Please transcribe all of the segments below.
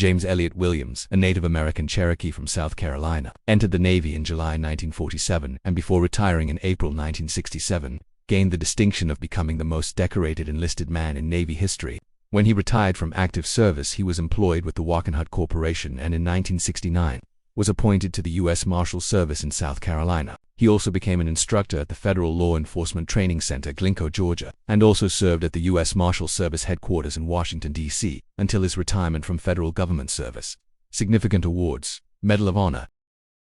James Elliott Williams, a Native American Cherokee from South Carolina, entered the Navy in July 1947 and before retiring in April 1967, gained the distinction of becoming the most decorated enlisted man in Navy history. When he retired from active service, he was employed with the Wackenhut Corporation and in 1969 was appointed to the U.S. Marshal Service in South Carolina. He also became an instructor at the Federal Law Enforcement Training Center, Glencoe, Georgia, and also served at the U.S. Marshal Service headquarters in Washington, D.C., until his retirement from federal government service. Significant awards: Medal of Honor,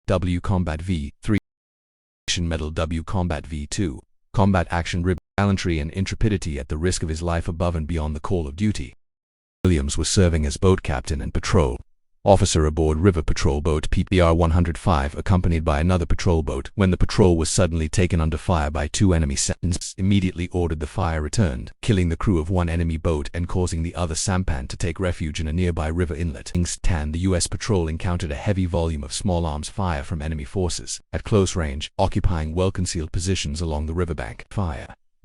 W Combat V3, Medal W Combat V2, Combat Action Ribbon, gallantry and intrepidity at the risk of his life above and beyond the call of duty. Williams was serving as boat captain and patrol officer aboard river patrol boat PPR 105, accompanied by another patrol boat, when the patrol was suddenly taken under fire by two enemy sampans. Immediately ordered the fire returned, killing the crew of one enemy boat and causing the other sampan to take refuge in a nearby river inlet. The U.S. patrol encountered a heavy volume of small arms fire from enemy forces, at close range, occupying well-concealed positions along the riverbank.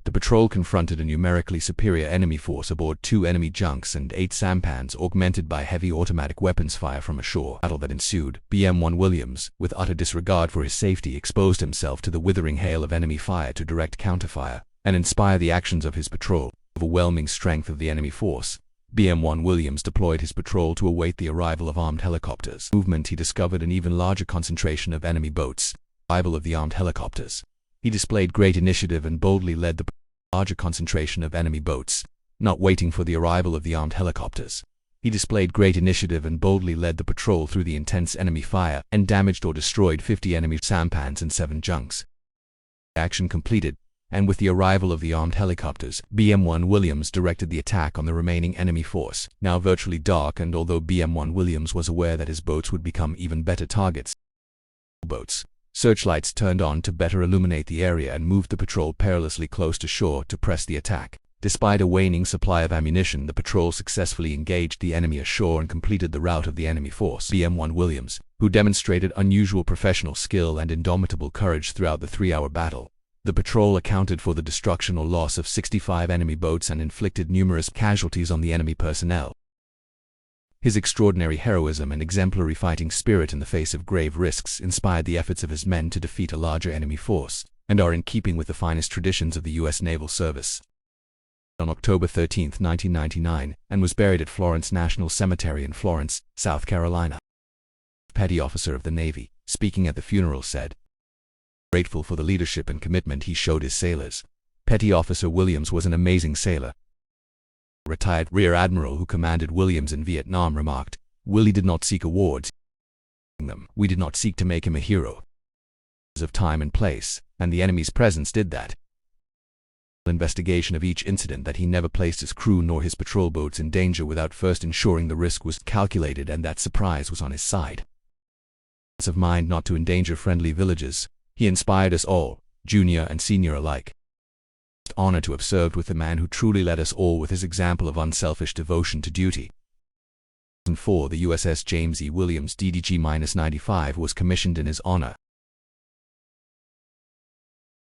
The patrol confronted a numerically superior enemy force aboard 2 enemy junks and 8 sampans, augmented by heavy automatic weapons fire from ashore. Battle that ensued. BM-1 Williams, with utter disregard for his safety, exposed himself to the withering hail of enemy fire to direct counterfire and inspire the actions of his patrol. Overwhelming strength of the enemy force, BM-1 Williams deployed his patrol to await the arrival of armed helicopters. Movement, he discovered an even larger concentration of enemy boats. Arrival of the armed helicopters. He displayed great initiative and boldly led the larger concentration of enemy boats, not waiting for the arrival of the armed helicopters. He displayed great initiative and boldly led the patrol through the intense enemy fire and damaged or destroyed 50 enemy sampans and 7 junks. Action completed, and with the arrival of the armed helicopters, BM-1 Williams directed the attack on the remaining enemy force, now virtually dark, and although BM-1 Williams was aware that his boats would become even better targets, searchlights turned on to better illuminate the area and moved the patrol perilously close to shore to press the attack. Despite a waning supply of ammunition, the patrol successfully engaged the enemy ashore and completed the rout of the enemy force. BM-1 Williams, who demonstrated unusual professional skill and indomitable courage throughout the 3-hour battle. The patrol accounted for the destruction or loss of 65 enemy boats and inflicted numerous casualties on the enemy personnel. His extraordinary heroism and exemplary fighting spirit in the face of grave risks inspired the efforts of his men to defeat a larger enemy force, and are in keeping with the finest traditions of the U.S. Naval Service. On October 13, 1999, and was buried at Florence National Cemetery in Florence, South Carolina. Petty officer of the Navy, speaking at the funeral, said, "Grateful for the leadership and commitment he showed his sailors. Petty Officer Williams was an amazing sailor." Retired Rear Admiral who commanded Williams in Vietnam remarked, "Willie did not seek awards. We did not seek to make him a hero. Of time and place, and the enemy's presence did that. Investigation of each incident that he never placed his crew nor his patrol boats in danger without first ensuring the risk was calculated and that surprise was on his side. Of mind not to endanger friendly villages, he inspired us all, junior and senior alike. Honor to have served with the man who truly led us all with his example of unselfish devotion to duty." In 2004, the USS James E. Williams DDG-95 was commissioned in his honor.